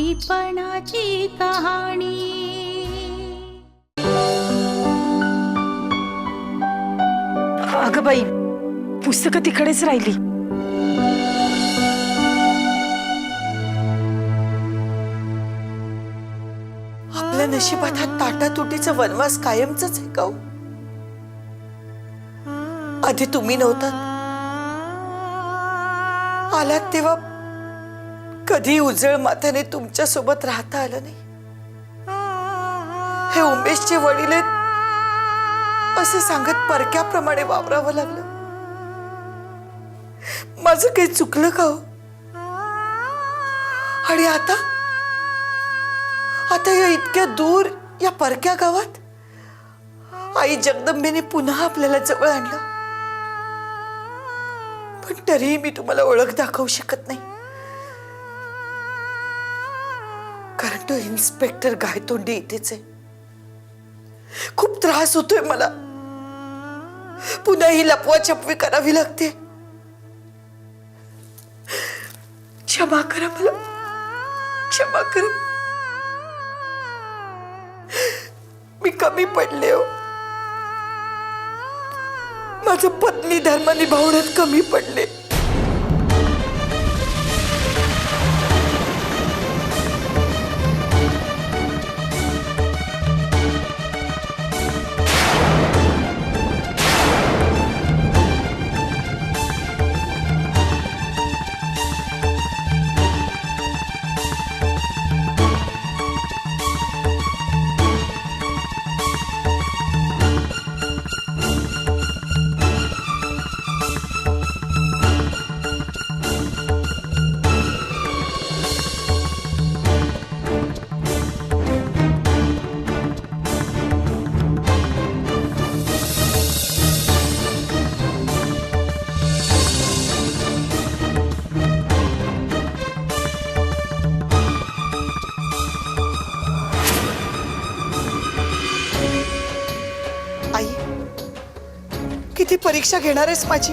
बाईपणाची कहाणी। अगं बाई, पुस्तकं तिकडेच राहिली। आपल्या नशिबात हा ताटातुटीचा वनवास कायमचाच आहे का हो? आधी तुम्ही नव्हता, आलात तेव्हा कधी उजळ माथ्याने तुमच्या सोबत राहता आलं नाही। हे उमेशचे वडील आहेत असं सांगत परक्याप्रमाणे वावरावं लागलं। माझं काही चुकलं का हो? आणि आता या इतक्या दूर या परक्या गावात आई जगदंबेने पुन्हा आपल्याला जवळ आणलं, पण तरीही मी तुम्हाला ओळख दाखवू शकत नाही, कारण तो इन्स्पेक्टर गायतोंडी इथेच आहे। खूप त्रास होतोय मला, पुन्हा ही लपवाछपवी करावी लागते। क्षमा करा मला, क्षमा करा। मी कमी पडले हो, माझं पत्नी धर्म निभावण्यात कमी पडले। आई, किती परीक्षा घेणार आहेस माझी?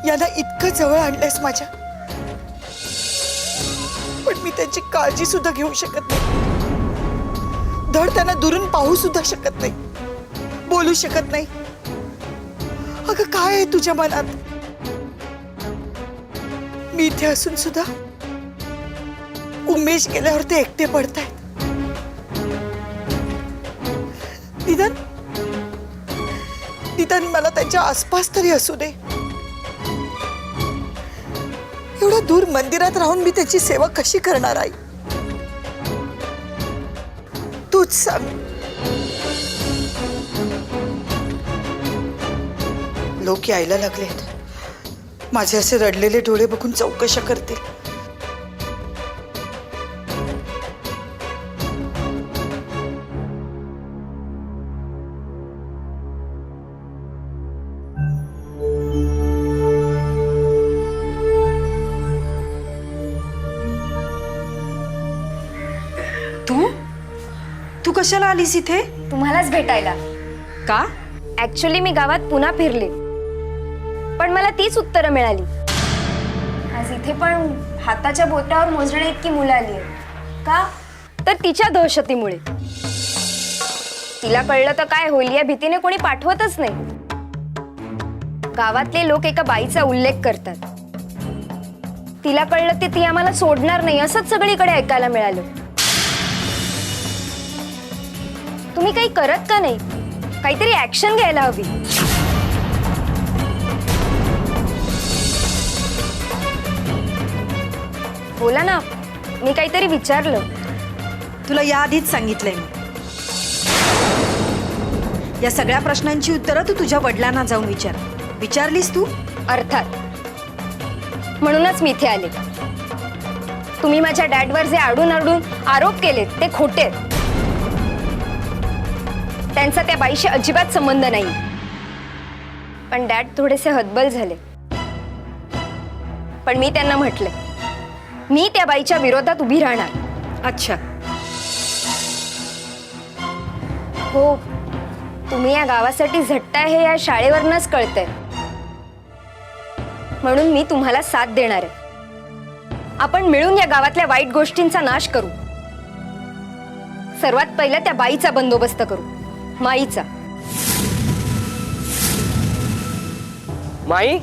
यांना इतकं जवळ आणलंयस माझ्या, पण मी त्यांची काळजी सुद्धा घेऊ शकत नाही। धड त्यांना दुरून पाहू सुद्धा शकत नाही, बोलू शकत नाही। अगं काय आहे तुझ्या मनात? मी इथे असून सुद्धा उमेश गेल्यावर ते एकटे पडतायत। निदान मला त्यांच्या आसपास तरी असू दे। एवढ्या दूर मंदिरात राहून मी त्याची सेवा कशी करणार आई? तूच सांग। लोक यायला लागलेत, माझे असे रडलेले डोळे बघून चौकशा करतील। तू कशाला आलीस इथे? तुम्हालाच भेटायला। का? ऍक्च्युली मी गावात पुन्हा फिरले, पण मला तीच उत्तरं मिळाली। आज इथे पण हाताच्या बोटावर मोजण्या इतकी मुलं आली आहेत। का? तर तिच्या दहशतीमुळे। तिला कळलं तर काय होईल या भीतीने कोणी पाठवतच नाही। गावातले लोक एका बाईचा उल्लेख करतात, तिला कळलं ते ती आम्हाला सोडणार नाही असंच सगळीकडे ऐकायला मिळालं। तुम्ही काही करत का नाही? काहीतरी ऍक्शन घ्यायला हवी। बोला ना, मी काहीतरी विचारलं। तुला याआधीच सांगितलंय मी, या सगळ्या प्रश्नांची उत्तरं तू तुझ्या वडिलांना जाऊन विचारलीस तू? अर्थात, म्हणूनच मी इथे आले। तुम्ही माझ्या डॅडवर जे आडून आरोप केलेत ते खोटे आहेत। त्यांचा त्या बाईशी अजिबात संबंध नाही। पण डॅड थोडेसे हतबल झाले, पण मी त्यांना म्हटले मी त्या बाईच्या विरोधात उभी राहणार। अच्छा, हो, तुम्ही या गावासाठी झटताय हे या शाळेवरनच कळतंय, म्हणून मी तुम्हाला साथ देणार आहे। आपण मिळून या गावातल्या वाईट गोष्टींचा नाश करू. सर्वात पहिला त्या बाईचा बंदोबस्त करू, माईचा. माई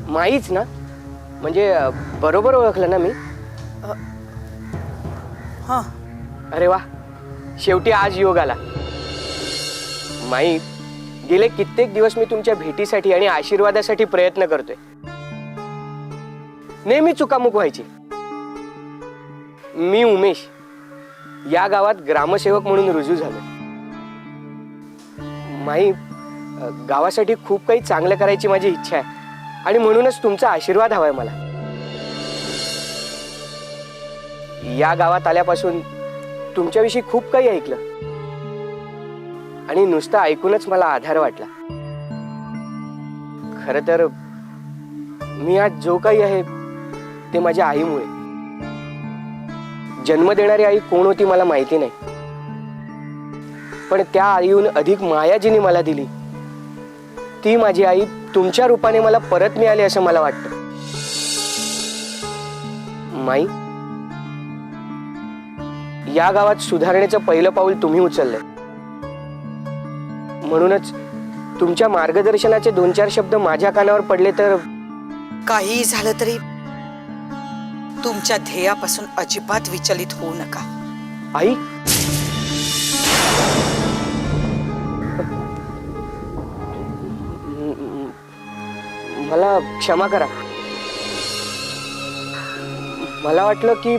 माईच ना? म्हणजे बरोबर ओळखलं ना मी? हां. अरे वा, शेवटी आज योग आला. माई, गेले कित्येक दिवस मी तुमच्या भेटीसाठी आणि आशीर्वादासाठी प्रयत्न करतोय. नेहमी चुकामुक व्हायची. मी उमेश या गावात ग्रामसेवक म्हणून रुजू झालो. माई, गावासाठी खूप काही चांगलं करायची माझी इच्छा आहे आणि म्हणूनच तुमचा आशीर्वाद हवाय मला. या गावात आल्यापासून तुमच्याविषयी खूप काही ऐकलं आणि नुसतं ऐकूनच मला आधार वाटला. खरं तर मी आज जो काही आहे ते माझ्या आईमुळे. जन्म देणारी आई कोण होती मला माहिती नाही, पण त्या आईहून अधिक माया जिने मला दिली ती माझी आई तुमच्या रूपाने मला परत मिळाली असं मला वाटतं. माई, या गावात सुधारणेचं पहिलं पाऊल तुम्ही उचललंय. म्हणूनच तुमच्या मार्गदर्शनाचे 2-4 शब्द माझ्या कानावर पडले तर काही झालं तरी तुमच्या ध्येयापासून अजिबात विचलित होऊ नका. आई, मला क्षमा करा. मला वाटलं की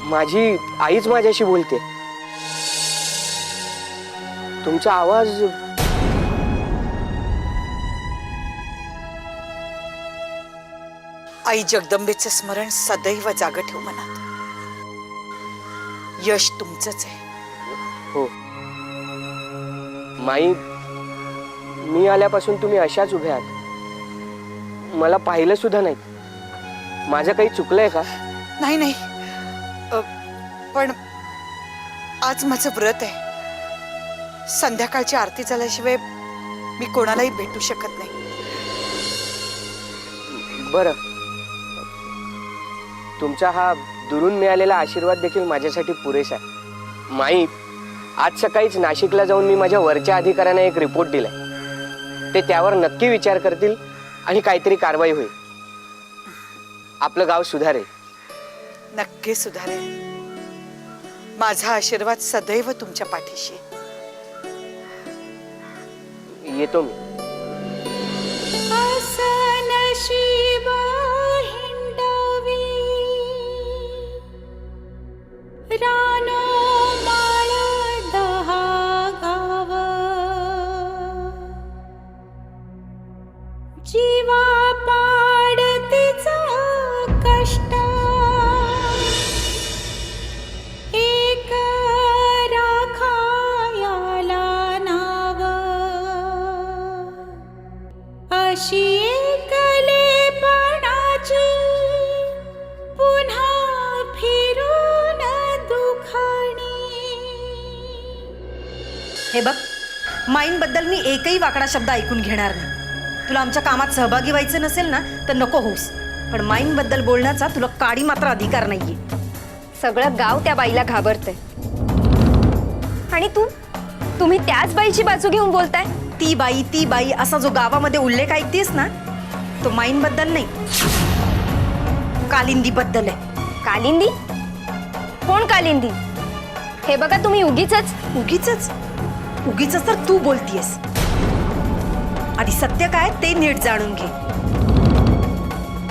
माझी आईच माझ्याशी बोलते. तुमचा आवाज आई जगदंबेचं स्मरण सदैव जाग ठेव मनात. यश तुमचंच आहे. हो माई, मी आल्यापासून तुम्ही अशाच उभ्या आहात. मला पाहिलं सुद्धा नाही. माझं काही चुकलंय का? नाही नाही, पण आज माझं व्रत आहे. संध्याकाळची आरती झाल्याशिवाय मी कोणालाही भेटू शकत नाही. बरं, तुमचा हा दुरून मिळालेला आशीर्वाद देखील माझ्यासाठी पुरेसा आहे. माई, आज सकाळीच नाशिकला जाऊन मी माझ्या वरच्या अधिकाऱ्यांना एक रिपोर्ट दिलाय. ते त्यावर नक्की विचार करतील आणि काहीतरी कारवाई होईल. आपलं गाव सुधारेल. नक्की सुधारेल. माझा आशीर्वाद सदैव तुमच्या पाठीशी. येतो मी. जीवा पाडतीचा कष्ट एक राखायाला नाव अशी एकलेपणाची पुन्हा फिरून दुखाणी. हे बघ, माईंबद्दल मी एकही वाकडा शब्द ऐकून घेणार नाही. तुला आमच्या कामात सहभागी व्हायचं नसेल ना तर नको होस, पण माईंबद्दल बोलण्याचा तुला काडी मात्र अधिकार नाहीये. सगळं गाव त्या बाईला घाबरतंय आणि तुम्ही त्याच बाईची बाजू घेऊन बोलताय. ती बाई असा जो गावामध्ये उल्लेख ऐकतेस ना, तो माईंबद्दल नाही, कालिंदीबद्दल आहे. कालिंदी? कोण कालिंदी? हे बघा, तुम्ही उगीच तर तू बोलतीयस. आधी सत्य काय ते नीट जाणून घे.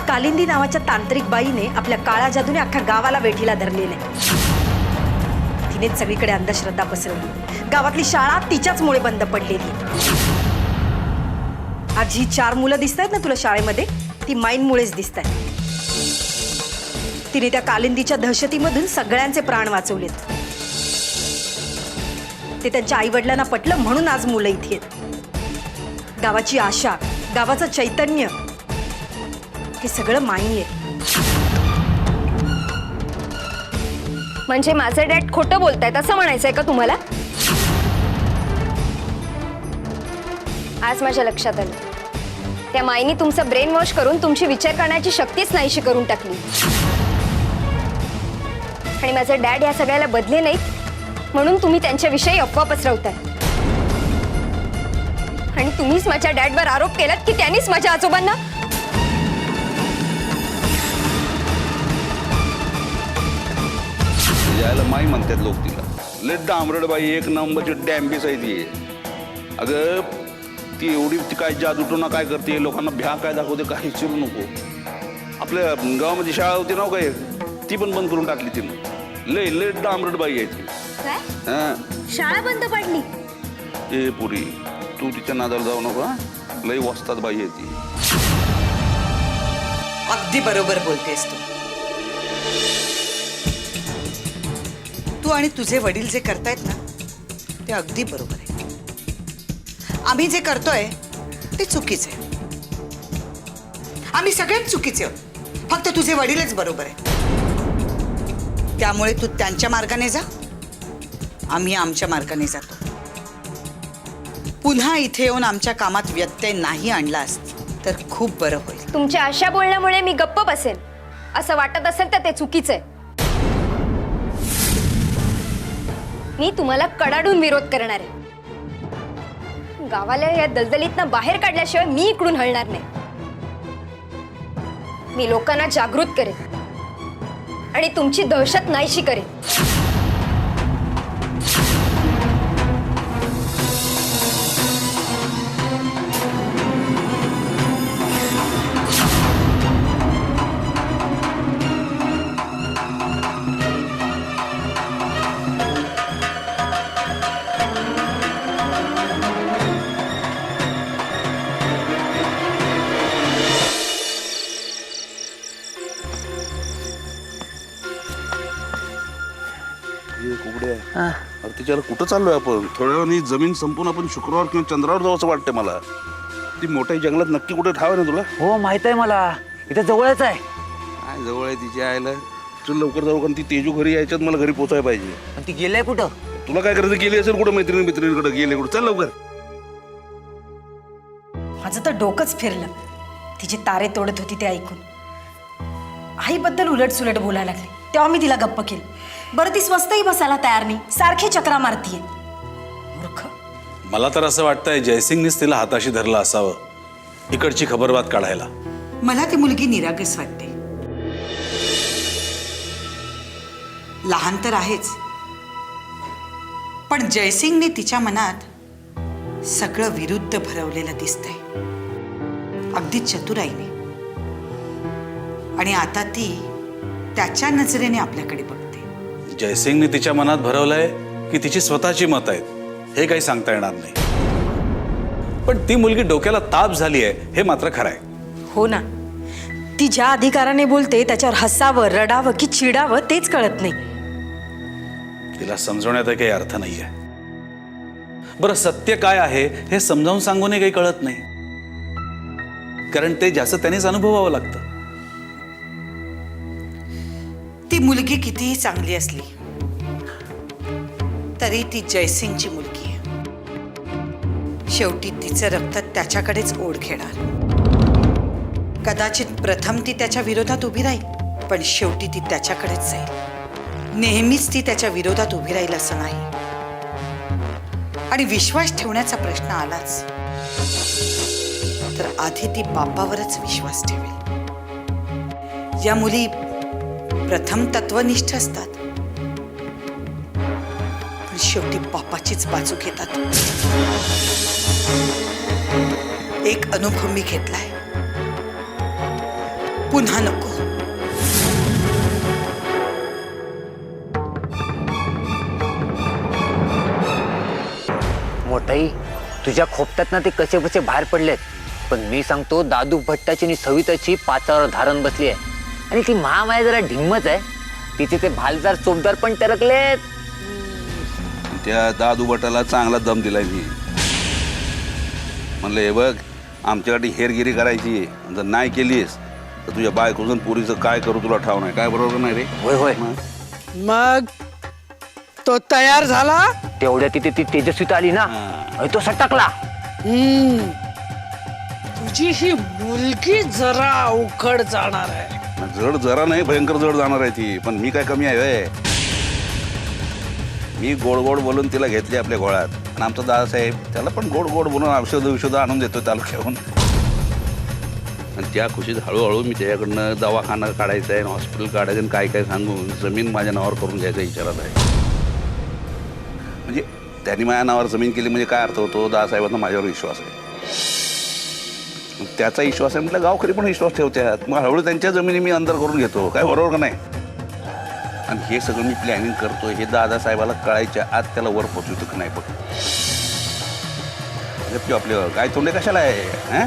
कालिंदी नावाच्या तांत्रिक बाईने आपल्या काळा जादूने अख्ख्या गावाला वेठीला धरलेलं आहे. तिनेच सगळीकडे अंधश्रद्धा पसरवली. गावातली शाळा तिच्याचमुळे बंद पडलेली. आज ही 4 मुलं दिसत आहेत ना तुला शाळेमध्ये, ती माईंमुळेच दिसत आहेत. तिने त्या कालिंदीच्या दहशतीमधून सगळ्यांचे प्राण वाचवलेत. ते त्यांच्या आई वडिलांना पटलं म्हणून आज मुलं इथे आहेत. गावाची आशा, गावाचं चैतन्य, हे सगळं माई आहे. म्हणजे माझे डॅड खोटं बोलतायत असं म्हणायचंय का तुम्हाला? आज माझ्या लक्षात आलं त्या माईनी तुमचं ब्रेन वॉश करून तुमची विचार करण्याची शक्तीच नाहीशी करून टाकली. आणि माझे डॅड या सगळ्याला बदले नाहीत म्हणून तुम्ही त्यांच्याविषयी अफवा पसरवताय. आणि तुम्हीच माझ्या डॅडवर आरोप केलात की त्यांनीच माझ्या आजोबांना. यायला माई म्हणतात लोक तिला. लेट डांबरड बाई, एक नंबरची डॅम्बिस आहे ती. अगं ती एवढी ती काय जादू ना काय करते, लोकांना भ्या काय दाखवते काही चिरू नको. आपल्या गावामध्ये शाळा होती ना काय, ती पण बंद करून टाकली तिनं. लय डांबरड बाई आहे ती. हा, शाळा बंद पडली. ए पुरी, तू तिच्या नादाला जाऊ नको. लय वस्तात बाई आहे ती. अगदी बरोबर बोलतेस तू आणि तुझे वडील जे करतायत ना ते अगदी बरोबर आहे. आम्ही जे करतोय ते चुकीचं आहे. आम्ही सगळेच चुकीचे आहोत, फक्त तुझे वडीलच बरोबर आहे. त्यामुळे तू त्यांच्या मार्गाने जा, आम्ही आमच्या मार्गाने जातो. पुन्हा इथे येऊन आमच्या कामात व्यत्यय नाही आणलास तर खूप बरं होईल. तुमच्या अशा बोलण्यामुळे मी गप्प बसेल असं वाटत असेल तर ते चुकीचं आहे. मी तुम्हाला कडाडून विरोध करणार आहे. गावाला या दलदलीतनं बाहेर काढल्याशिवाय मी इकडून हलणार नाही. मी लोकांना जागृत करेन आणि तुमची दहशत नाहीशी करेन. अरे तिच्याला कुठं चाललोय आपण? थोड्या वेळाने जमीन संपून आपण शुक्रवार किंवा चंद्रावर जाऊ असं वाटतंय मला. ती मोठ्या जंगलात नक्की कुठे ठाव आहे ना तुला? हो माहित आहे मला, इथं जवळच आहे. काय जवळ आहे तिच्या आईला? चल लवकर जाऊ, कारण ती तेजू घरी यायच्यात मला घरी पोचायला पाहिजे. पण ती गेलाय कुठं? तुला काय करायचं, गेली असेल कुठं मैत्रिणीकडे गेले कुठं. चल लवकर. माझं तर डोकंच फिरलं तिचे तारे तोडत होती ते ऐकून. आईबद्दल उलटसुलट बोलायला लागली तेव्हा मी तिला गप्प केली. बरं ती स्वस्तही बसायला तयार नाही, सारखी चक्रा मारतीये. मूर्ख. मला तर असं वाटतंय जयसिंगनीच तिला हाताशी धरलं असावं इकडची खबरबात काढायला. मला ती मुलगी निरागस वाटते. लहान तर आहेच, पण जयसिंगने तिच्या मनात सगळं विरुद्ध भरवलेलं दिसतंय, अगदी चतुराईने. आणि आता ती त्याच्या नजरेने आपल्याकडे बघते. जयसिंगने तिच्या मनात भरवलंय की तिची स्वतःची मत आहेत हे काही सांगता येणार नाही. पण ती मुलगी डोक्याला ताप झाली आहे हे मात्र खरं आहे. हो ना, ती ज्या अधिकाराने बोलते त्याच्यावर हसावं, रडावं की चिडावं तेच कळत नाही. तिला समजवण्यात काही अर्थ नाहीये. बरं सत्य काय आहे हे समजावून सांगूनही काही कळत नाही, कारण ते जास्त त्यानेच अनुभवावं लागतं. ती मुलगी कितीही चांगली असली तरी ती जयसिंगची मुलगी आहे. शेवटी तिचं रक्त त्याच्याकडेच ओढ घेणार. कदाचित प्रथम ती त्याच्या विरोधात उभी राहील, पण शेवटी ती त्याच्याकडेच जाईल. नेहमीच ती त्याच्या विरोधात उभी राहील असं नाही. आणि विश्वास ठेवण्याचा प्रश्न आलाच तर आधी ती बापावरच विश्वास ठेवेल. या मुली प्रथम तत्वनिष्ठ असतात, पण शेवटी बापाचीच बाजू घेतात. एक अनुभव मी घेतलाय, पुन्हा नको. मोठाई, तुझ्या खोपटात ना ते कसे बसे बाहेर पडलेत. पण मी सांगतो, दादू भट्टाची आणि सविताची पाचावर धारण बसली आहे. आणि ती महामाया जरा ढिम्मच आहे. तिचे ते भालदार चोपदार पण टरकलेत. त्या दादू भटाला चांगला दम दिलाय मी. म्हणलं हे बघ, आमच्याकडे हेरगिरी करायची, जर नाही केलीस तर तुझ्या बायकोचं पुरीचं काय करू तुला ठाव नाही. काय बरोबर नाही रे? होय होय. मग तो तयार झाला. तेवढ्या तिथे ती तेजस्वीता आली ना, तो सटकला. तुझी ही मुलगी जरा अवघड जाणार आहे. जड जरा नाही, भयंकर जड जाणार आहे ती. पण मी काय कमी आहे व्हय? मी गोड गोड बोलून तिला घेतली आपल्या गोळ्यात. आणि आमचा दादासाहेब त्याला पण गोड गोड बोलून औषधं आणून देतो तालुक्याहून. आणि त्या खुशीत हळूहळू मी त्याच्याकडनं दवाखाना काढायचा आहे, हॉस्पिटल काढायचं आणि काय काय सांगून जमीन माझ्या नावावर करून घ्यायचा विचारात आहे. म्हणजे त्यांनी माझ्या नावावर जमीन केली म्हणजे काय अर्थ होतो? दादासाहेबांना माझ्यावर विश्वास आहे. त्याचा विश्वास आहे म्हटलं, गावकरी पण विश्वास ठेवतात. मग हळूहळू त्यांच्या जमिनी मी अंदर करून घेतो. काय बरोबर का नाही? आणि हे सगळं मी प्लॅनिंग करतो हे दादासाहेबाला कळायच्या आत त्याला वर पोचवतो की नाही बघ. आपले काय तोंडे कशाला आहे? हा,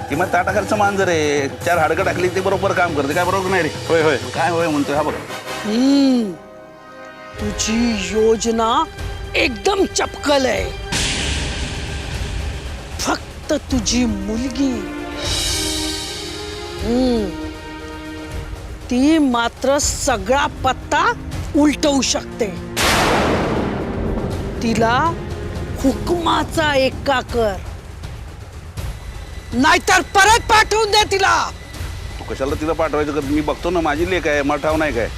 किंवा ताटाखालचं मांजर आहे, 4 हाडकं टाकली ते बरोबर काम करते. काय बरोबर नाही रे? होय होय, काय होय म्हणतोय हा बघ. तुझी योजना एकदम चपकल आहे. फक्त तुझी मुलगी ती मात्र सगळा पत्ता उलटवू शकते. तिला हुकमाचा एक्का कर, नाहीतर परत पाठवून दे तिला. तू कशाला तिला पाठवायचं? का मी बघतो ना, माझी लेक आहे, मला ठाव नाही काय?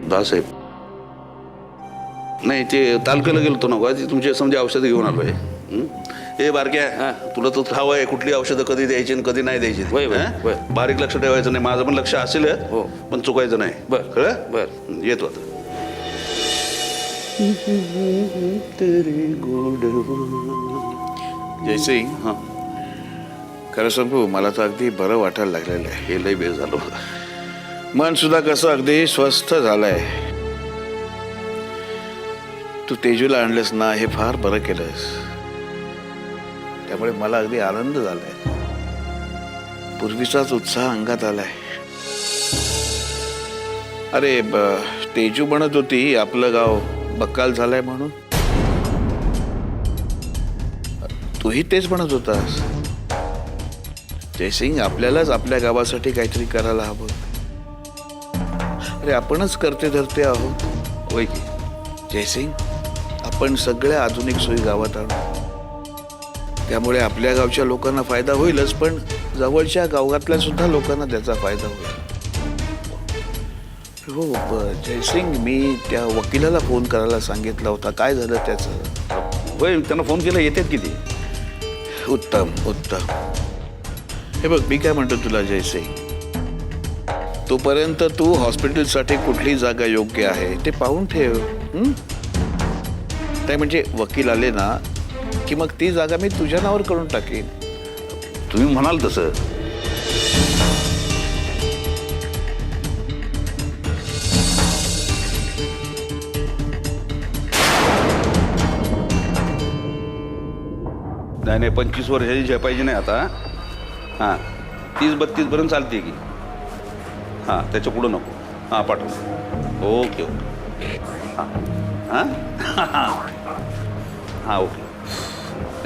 दादासाहेब नाही, ते तालुक्याला गेलो ना, ती तुमची समजा औषधं घेऊन आलोय. हे बारक्या, तुला तर ठाव आहे कुठली औषधं कधी द्यायची आणि कधी नाही द्यायची. बारीक लक्ष ठेवायचं नाही. माझं पण लक्ष असेल पण चुकायचं नाही. कळलं? येतो आता. जयसिंग, हां, खरं सांगू मला तर अगदी बरं वाटायला लागलेलं आहे. हे लय बेस झालं. मन सुद्धा कसं अगदी स्वस्थ झालंय. तू तेजूला आणलंस ना, हे फार बरं केलंस. त्यामुळे मला अगदी आनंद झालाय. पूर्वीचाच उत्साह अंगात आलाय. अरे तेजू म्हणत होती आपलं गाव बक्काल झालंय म्हणून. तूही तेच म्हणत होतास. जयसिंग, आपल्यालाच आपल्या गावासाठी काहीतरी करायला हवं. अरे आपणच करते धरते आहोत. होय की जयसिंग, आपण सगळ्या आधुनिक सोयी गावात आणू. त्यामुळे आपल्या गावच्या लोकांना फायदा होईलच, पण जवळच्या गावातल्या सुद्धा लोकांना त्याचा फायदा होईल. हो जयसिंग, मी त्या वकिलाला फोन करायला सांगितला होता. काय झालं त्याचं? होय, त्यांना फोन केला, येतात किती? उत्तम उत्तम. हे बघ, मी काय म्हणतो तुला जयसिंग, तोपर्यंत तू हॉस्पिटलसाठी कुठली जागा योग्य आहे ते पाहून ठेव. काय म्हणजे वकील आले ना की मग ती जागा मी तुझ्या नावावर करून टाकेन. तुम्ही म्हणाल तसं. नाही 25 वर्षाची झेपायची नाही आता. हां, 30-32 पर्यंत चालते की. हां, त्याच्या पुढं नको. हां, पाठव. Okay okay. हां हां हां ओके.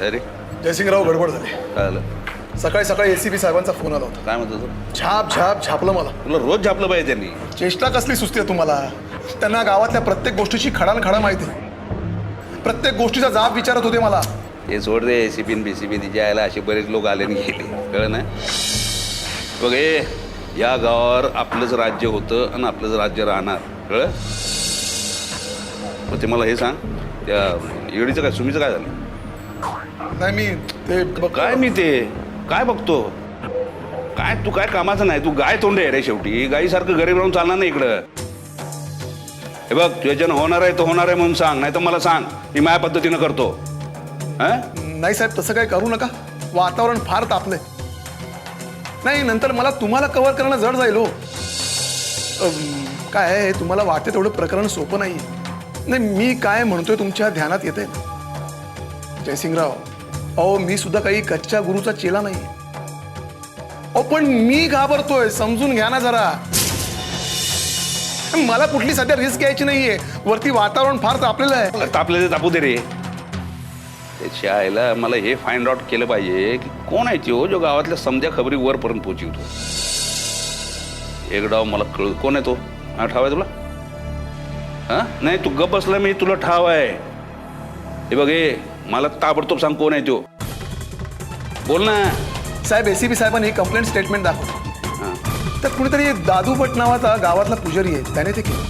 अरे जयसिंगराव, गडबड झाली. काय झालं? सकाळी सकाळी ACP साहेबांचा फोन आला होता. काय म्हणतो तू? झाप झाप झापलं मला. तुला रोज झापलं पाहिजे त्यांनी. चेष्टा कसली सुस्ती आहे तुम्हाला? त्यांना गावातल्या प्रत्येक गोष्टीची खडानखडा माहिती. प्रत्येक गोष्टीचा जाब विचारत होते मला. हे सोड रे, ACP BCP तिच्या यायला असे बरेच लोक आले आणि गेले. कळलं ना? बघ, हे या गावावर आपलंच राज्य होतं आणि आपलंच राज्य राहणार. कळलं? मग ते मला हे सांग, त्या येडीचं काय, सुमीचं काय झालं? नाही मी ते काय मी ते काय बघतो? काय तू काय कामाचं नाही. तू गाय तोंडे आहे रे शेवटी. गाईसारखं गरीब राहून चालणार नाही इकडं. हे बघ, तुझ्यानं होणार आहे तो होणार आहे म्हणून सांग, नाही तर मला सांग, मी माझ्या पद्धतीनं करतो. नाही साहेब, तसं काही करू नका. वातावरण फार तापलंय. नाही, नंतर मला तुम्हाला कव्हर करणं जड जाईल हो. काय आहे, तुम्हाला वाटते तेवढं प्रकरण सोपं नाही. नाही, मी काय म्हणतोय तुमच्या ध्यानात येते जयसिंगराव. अहो, मी सुद्धा काही कच्च्या गुरुचा चेला नाही. अहो, पण मी घाबरतोय, समजून घ्या ना जरा. मला कुठली सध्या रिस्क घ्यायची नाहीये. वरती वातावरण फार तापलेलं आहे. तापले ते तापू दे रे. त्याच्या आईला मला हे फाइंड आउट केलं पाहिजे की कोण आहे तो जो गावातल्या समध्या खबरी वरपर्यंत पोहोचवतो. एक डाव मला कळ कोण आहे तो. हा ठाव आहे तुला? हा नाही तू गप बसला मी तुला ठाव आहे. हे बघ हे मला ताबडतोब सांग कोण आहे तो. बोल ना. साहेब एसीपी साहेबांनी कंप्लेंट स्टेटमेंट दाखवलं तर कुणीतरी दादू भट नावाचा गावातला पुजारी आहे त्याने ते केलं.